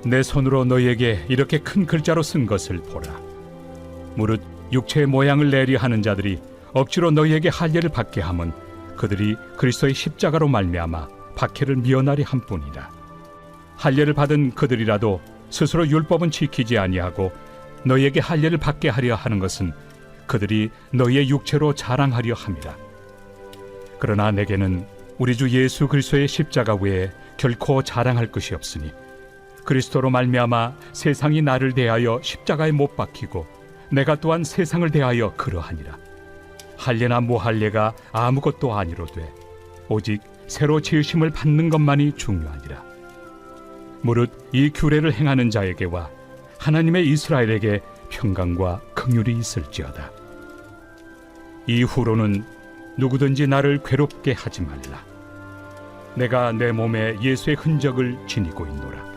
내 손으로 너희에게 이렇게 큰 글자로 쓴 것을 보라. 무릇 육체의 모양을 내리 하는 자들이 억지로 너희에게 할례를 받게 함은 그들이 그리스도의 십자가로 말미암아 박해를 미연하리 함뿐이라. 할례를 받은 그들이라도 스스로 율법은 지키지 아니하고 너희에게 할례를 받게 하려 하는 것은 그들이 너희의 육체로 자랑하려 함이라. 그러나 내게는 우리 주 예수 그리스도의 십자가 외에 결코 자랑할 것이 없으니 그리스도로 말미암아 세상이 나를 대하여 십자가에 못 박히고 내가 또한 세상을 대하여 그러하니라. 할례나 무할례가 아무것도 아니로되 오직 새로 지으심을 받는 것만이 중요하니라. 무릇 이 규례를 행하는 자에게와 하나님의 이스라엘에게 평강과 긍휼이 있을지어다. 이후로는 누구든지 나를 괴롭게 하지 말라. 내가 내 몸에 예수의 흔적을 지니고 있노라.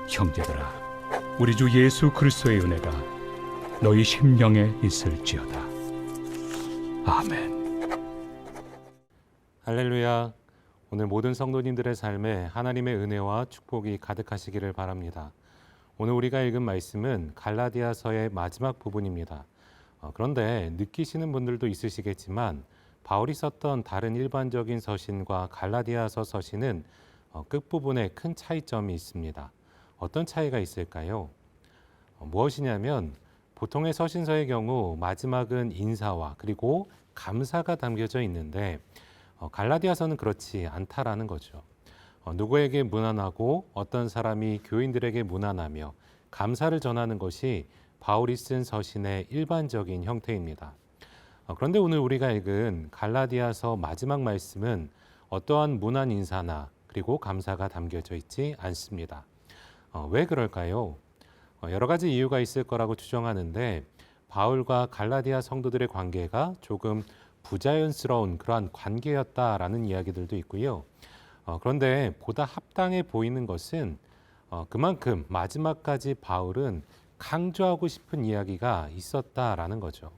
형제들아, 우리 주 예수 그리스도의 은혜가 너희 심령에 있을지어다. 아멘. 할렐루야. 오늘 모든 성도님들의 삶에 하나님의 은혜와 축복이 가득하시기를 바랍니다. 오늘 우리가 읽은 말씀은 갈라디아서의 마지막 부분입니다. 그런데 느끼시는 분들도 있으시겠지만 바울이 썼던 다른 일반적인 서신과 갈라디아서 서신은 끝부분에 큰 차이점이 있습니다. 어떤 차이가 있을까요? 무엇이냐면 보통의 서신서의 경우 마지막은 인사와 그리고 감사가 담겨져 있는데 갈라디아서는 그렇지 않다라는 거죠. 누구에게 문안하고 어떤 사람이 교인들에게 문안하며 감사를 전하는 것이 바울이 쓴 서신의 일반적인 형태입니다. 그런데 오늘 우리가 읽은 갈라디아서 마지막 말씀은 어떠한 문안 인사나 그리고 감사가 담겨져 있지 않습니다. 왜 그럴까요? 여러 가지 이유가 있을 거라고 추정하는데 바울과 갈라디아 성도들의 관계가 조금 부자연스러운 그러한 관계였다라는 이야기들도 있고요. 그런데 보다 합당해 보이는 것은 그만큼 마지막까지 바울은 강조하고 싶은 이야기가 있었다라는 거죠.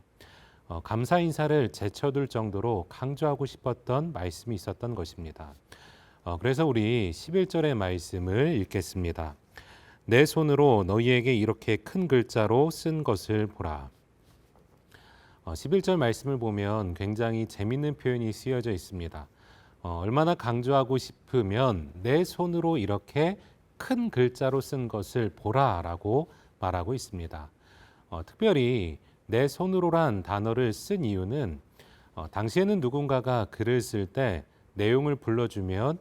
감사 인사를 제쳐둘 정도로 강조하고 싶었던 말씀이 있었던 것입니다. 그래서 우리 11절의 말씀을 읽겠습니다. 내 손으로 너희에게 이렇게 큰 글자로 쓴 것을 보라. 11절 말씀을 보면 굉장히 재밌는 표현이 쓰여져 있습니다. 얼마나 강조하고 싶으면 내 손으로 이렇게 큰 글자로 쓴 것을 보라라고 말하고 있습니다. 특별히 내 손으로란 단어를 쓴 이유는 당시에는 누군가가 글을 쓸 때 내용을 불러주면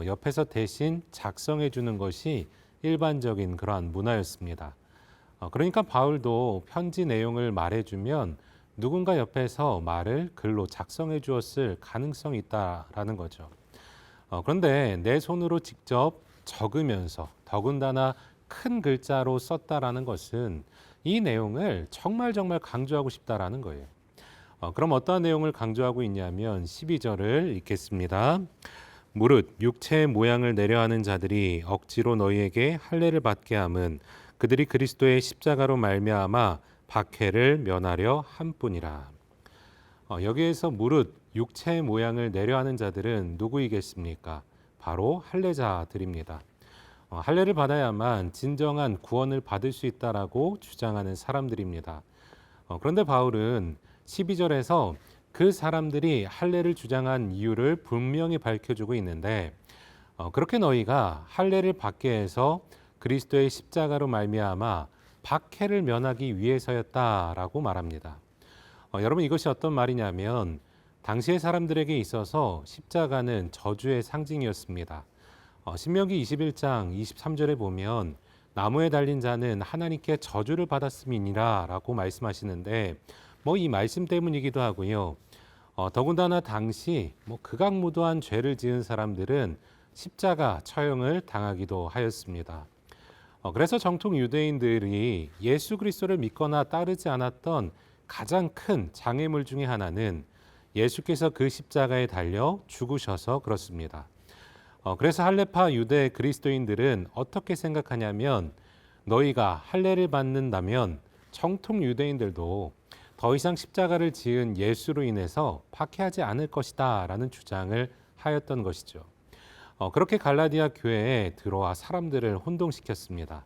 옆에서 대신 작성해 주는 것이 일반적인 그러한 문화였습니다. 그러니까 바울도 편지 내용을 말해주면 누군가 옆에서 말을 글로 작성해 주었을 가능성이 있다라는 거죠. 그런데 내 손으로 직접 적으면서 더군다나 큰 글자로 썼다라는 것은 이 내용을 정말 강조하고 싶다라는 거예요. 그럼 어떠한 내용을 강조하고 있냐면 12절을 읽겠습니다. 무릇 육체의 모양을 내려하는 자들이 억지로 너희에게 할례를 받게 함은 그들이 그리스도의 십자가로 말미암아 박해를 면하려 함뿐이라. 여기에서 무릇 육체의 모양을 내려하는 자들은 누구이겠습니까? 바로 할례자들입니다. 할례를 받아야만 진정한 구원을 받을 수 있다라고 주장하는 사람들입니다. 그런데 바울은 12절에서 그 사람들이 할례를 주장한 이유를 분명히 밝혀주고 있는데 그렇게 너희가 할례를 받게 해서 그리스도의 십자가로 말미암아 박해를 면하기 위해서였다라고 말합니다. 여러분 이것이 어떤 말이냐면 당시의 사람들에게 있어서 십자가는 저주의 상징이었습니다. 신명기 21장 23절에 보면 나무에 달린 자는 하나님께 저주를 받았음이니라 라고 말씀하시는데 이 말씀 때문이기도 하고요. 더군다나 당시 극악무도한 죄를 지은 사람들은 십자가 처형을 당하기도 하였습니다. 그래서 정통 유대인들이 예수 그리스도를 믿거나 따르지 않았던 가장 큰 장애물 중에 하나는 예수께서 그 십자가에 달려 죽으셔서 그렇습니다. 그래서 할례파 유대 그리스도인들은 어떻게 생각하냐면 너희가 할례를 받는다면 정통 유대인들도 더 이상 십자가를 지은 예수로 인해서 박해하지 않을 것이다 라는 주장을 하였던 것이죠. 그렇게 갈라디아 교회에 들어와 사람들을 혼동시켰습니다.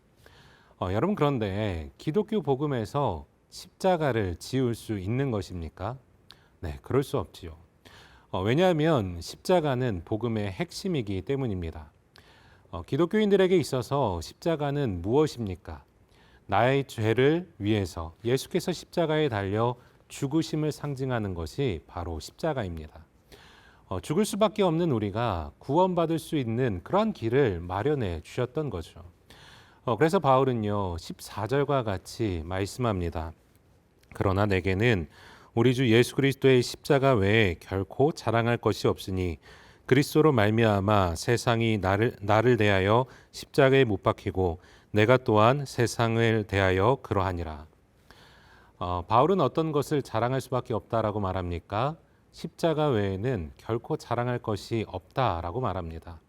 여러분 그런데 기독교 복음에서 십자가를 지울 수 있는 것입니까? 네, 그럴 수 없지요. 왜냐하면 십자가는 복음의 핵심이기 때문입니다. 기독교인들에게 있어서 십자가는 무엇입니까? 나의 죄를 위해서 예수께서 십자가에 달려 죽으심을 상징하는 것이 바로 십자가입니다. 죽을 수밖에 없는 우리가 구원받을 수 있는 그러한 길을 마련해 주셨던 거죠. 그래서 바울은요 14절과 같이 말씀합니다. 그러나 내게는 우리 주 예수 그리스도의 십자가 외에 결코 자랑할 것이 없으니 그리스도로 말미암아 세상이 나를 대하여 십자가에 못 박히고 내가 또한 세상을 대하여 그러하니라. 바울은 어떤 것을 자랑할 수밖에 없다라고 말합니까? 십자가 외에는 결코 자랑할 것이 없다라고 말합니다.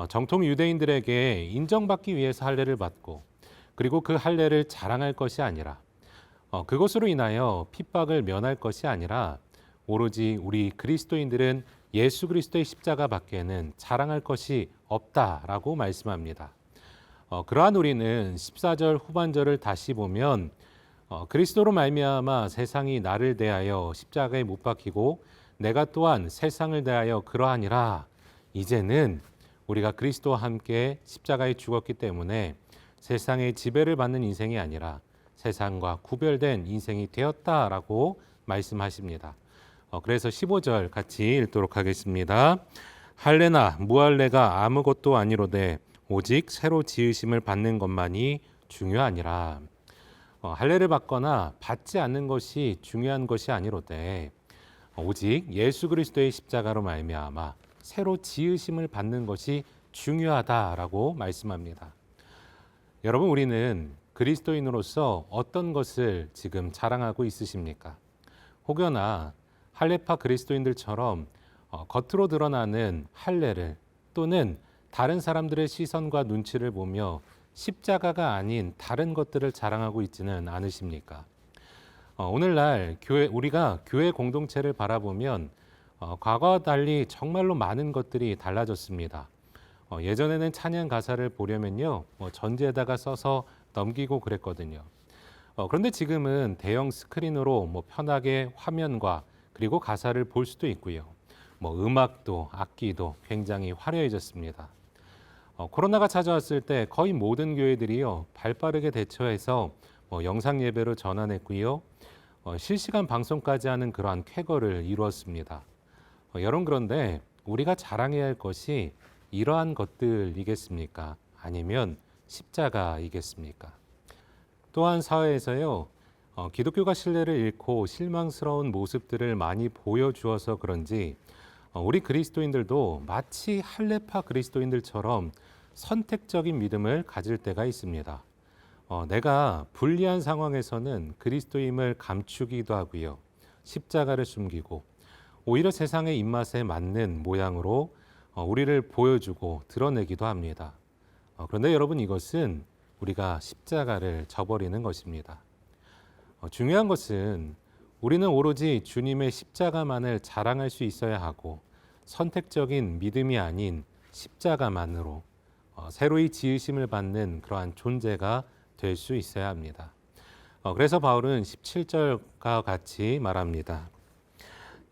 정통 유대인들에게 인정받기 위해서 할례를 받고 그리고 그 할례를 자랑할 것이 아니라 그것으로 인하여 핍박을 면할 것이 아니라 오로지 우리 그리스도인들은 예수 그리스도의 십자가 밖에는 자랑할 것이 없다라고 말씀합니다. 그러한 우리는 14절 후반절을 다시 보면 그리스도로 말미암아 세상이 나를 대하여 십자가에 못 박히고 내가 또한 세상을 대하여 그러하니라. 이제는 우리가 그리스도와 함께 십자가에 죽었기 때문에 세상의 지배를 받는 인생이 아니라 세상과 구별된 인생이 되었다라고 말씀하십니다. 그래서 15절 같이 읽도록 하겠습니다. 할례나 무할례가 아무것도 아니로되 오직 새로 지으심을 받는 것만이 중요하니라. 할례를 받거나 받지 않는 것이 중요한 것이 아니로되 오직 예수 그리스도의 십자가로 말미암아 새로 지으심을 받는 것이 중요하다라고 말씀합니다. 여러분 우리는 그리스도인으로서 어떤 것을 지금 자랑하고 있으십니까? 혹여나 할례파 그리스도인들처럼 겉으로 드러나는 할례를 또는 다른 사람들의 시선과 눈치를 보며 십자가가 아닌 다른 것들을 자랑하고 있지는 않으십니까? 오늘날 우리가 교회 공동체를 바라보면 과거와 달리 정말로 많은 것들이 달라졌습니다. 예전에는 찬양 가사를 보려면요 전지에다가 써서 넘기고 그랬거든요. 그런데 지금은 대형 스크린으로 편하게 화면과 그리고 가사를 볼 수도 있고요. 음악도 악기도 굉장히 화려해졌습니다. 코로나가 찾아왔을 때 거의 모든 교회들이요 발빠르게 대처해서 영상 예배로 전환했고요. 실시간 방송까지 하는 그러한 쾌거를 이루었습니다. 여러분 그런데 우리가 자랑해야 할 것이 이러한 것들이겠습니까? 아니면 십자가이겠습니까? 또한 사회에서요 기독교가 신뢰를 잃고 실망스러운 모습들을 많이 보여주어서 그런지 우리 그리스도인들도 마치 할례파 그리스도인들처럼 선택적인 믿음을 가질 때가 있습니다. 내가 불리한 상황에서는 그리스도임을 감추기도 하고요. 십자가를 숨기고 오히려 세상의 입맛에 맞는 모양으로 우리를 보여주고 드러내기도 합니다. 그런데 여러분 이것은 우리가 십자가를 저버리는 것입니다. 중요한 것은 우리는 오로지 주님의 십자가만을 자랑할 수 있어야 하고 선택적인 믿음이 아닌 십자가만으로 새로이 지으심을 받는 그러한 존재가 될 수 있어야 합니다. 그래서 바울은 17절과 같이 말합니다.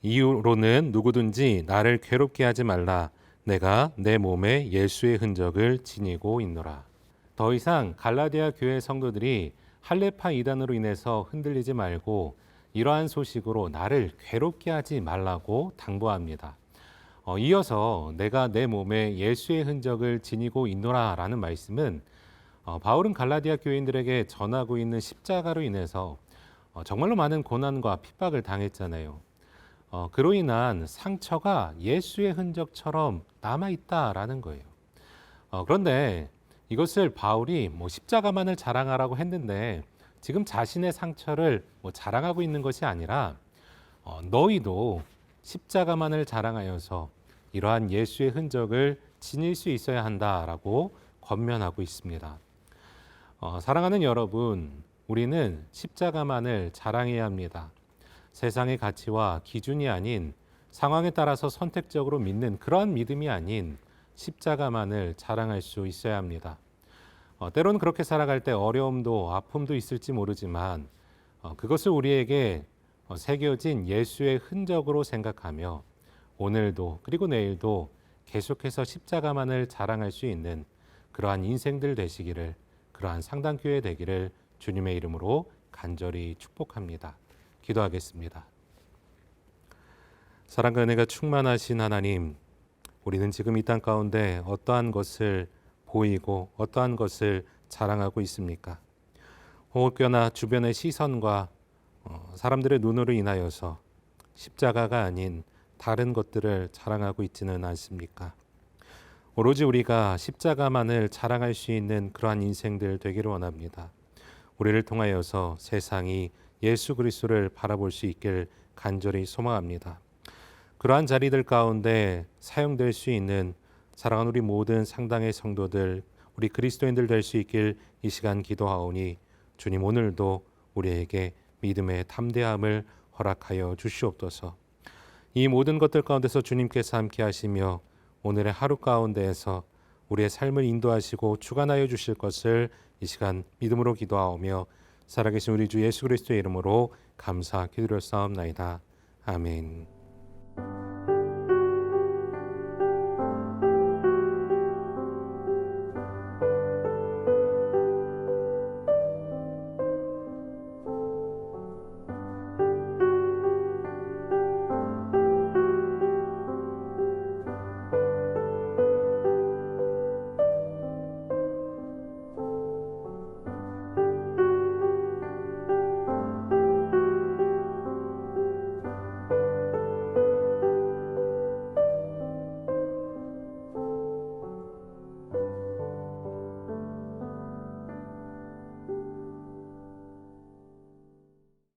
이후로는 누구든지 나를 괴롭게 하지 말라. 내가 내 몸에 예수의 흔적을 지니고 있노라. 더 이상 갈라디아 교회 성도들이 할례파 이단으로 인해서 흔들리지 말고 이러한 소식으로 나를 괴롭게 하지 말라고 당부합니다. 이어서 내가 내 몸에 예수의 흔적을 지니고 있노라라는 말씀은 바울은 갈라디아 교인들에게 전하고 있는 십자가로 인해서 정말로 많은 고난과 핍박을 당했잖아요. 그로 인한 상처가 예수의 흔적처럼 남아있다라는 거예요. 그런데 이것을 바울이 십자가만을 자랑하라고 했는데 지금 자신의 상처를 자랑하고 있는 것이 아니라 너희도 십자가만을 자랑하여서 이러한 예수의 흔적을 지닐 수 있어야 한다라고 권면하고 있습니다. 사랑하는 여러분, 우리는 십자가만을 자랑해야 합니다. 세상의 가치와 기준이 아닌 상황에 따라서 선택적으로 믿는 그러한 믿음이 아닌 십자가만을 자랑할 수 있어야 합니다. 때로는 그렇게 살아갈 때 어려움도 아픔도 있을지 모르지만 그것을 우리에게 새겨진 예수의 흔적으로 생각하며 오늘도 그리고 내일도 계속해서 십자가만을 자랑할 수 있는 그러한 인생들 되시기를, 그러한 상당교회 되기를 주님의 이름으로 간절히 축복합니다. 기도하겠습니다. 사랑과 은혜가 충만하신 하나님, 우리는 지금 이 땅 가운데 어떠한 것을 보이고 어떠한 것을 자랑하고 있습니까? 혹여나 주변의 시선과 사람들의 눈으로 인하여서 십자가가 아닌 다른 것들을 자랑하고 있지는 않습니까? 오로지 우리가 십자가만을 자랑할 수 있는 그러한 인생들 되기를 원합니다. 우리를 통하여서 세상이 예수 그리스도를 바라볼 수 있길 간절히 소망합니다. 그러한 자리들 가운데 사용될 수 있는 사랑하는 우리 모든 상당의 성도들, 우리 그리스도인들 될 수 있길 이 시간 기도하오니 주님, 오늘도 우리에게 믿음의 담대함을 허락하여 주시옵소서. 이 모든 것들 가운데서 주님께서 함께 하시며 오늘의 하루 가운데에서 우리의 삶을 인도하시고 주관하여 주실 것을 이 시간 믿음으로 기도하오며 살아계신 우리 주 예수 그리스도의 이름으로 감사 기도를 쌓옵나이다. 아멘.